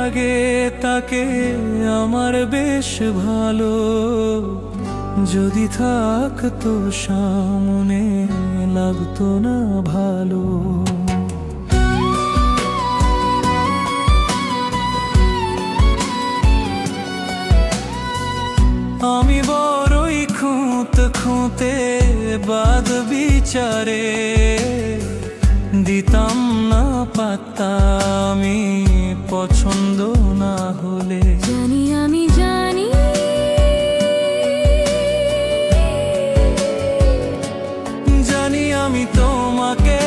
লাগে তাকে আমার বেশ ভালো, যদি থাকতো সামনে লাগতো না ভালো। আমি বড়ই খুঁতে বাদ বিচারে দিতাম না পাত্তা আমি পছন্দ না হলে। জানি আমি জানি জানি আমি তোমাকে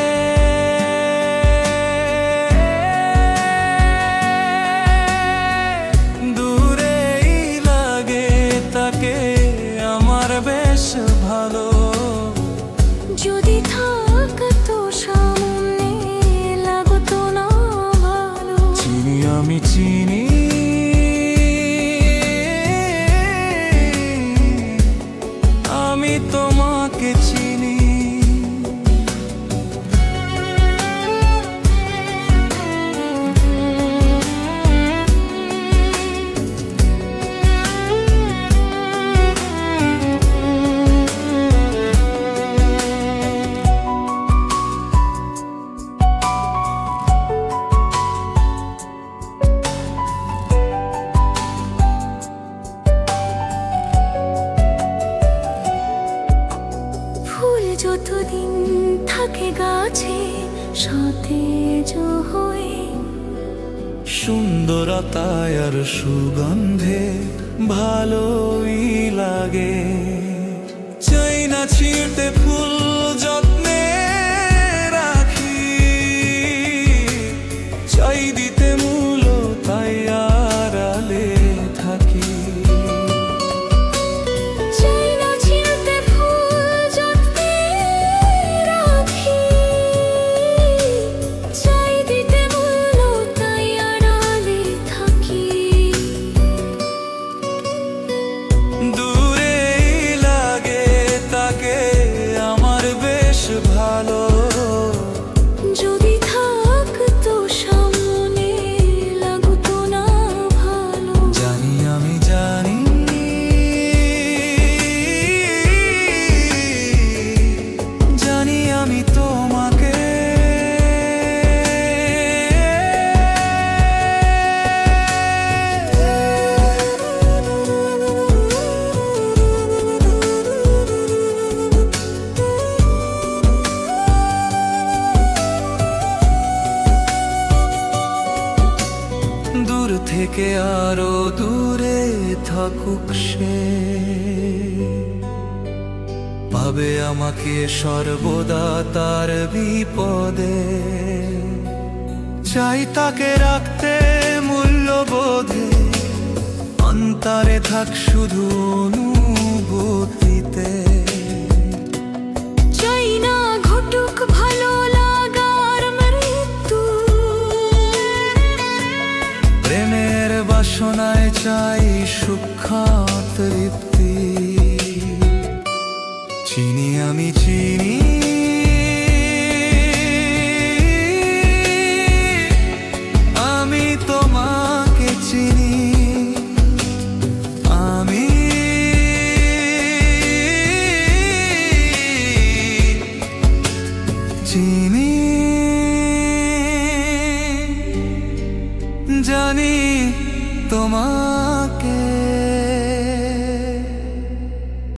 দূরেই লাগে তাকে আমার বেশ ভালো, যদি থাকতো সামনে লাগতো না ভালো। চিনি আমি চিনি আমি তোমাকে চিনি। যতদিন থাকে গাছে সতেজ হয়ে, সুন্দরতায় আর সুগন্ধে ভালোই লাগে। চাই না ছিঁড়তে ফুল যত্নে রাখি, চাই দিতে মূল তাই আড়ালে থাকি। যদি থাকতো সামনে লাগতো না ভালো। জানি আমি জানি জানি আমি তোমাকে দূর থেকে আরো দূরে থাকুক সে, পাবে আমাকে সর্বদা তার বিপদে। চাই তাকে রাখতে মূল্যবোধে, অন্তরে থাক শুধু অনুভূতিতে। চাই না ঘটুক ভালো লাগার মৃত্যু, প্রেমের বাসনায় চাই সূক্ষ্ম তৃপ্তি। চিনি আমি চিনি আমি তোমাকে চিনি, আমি চিনি জানি তোমাকে।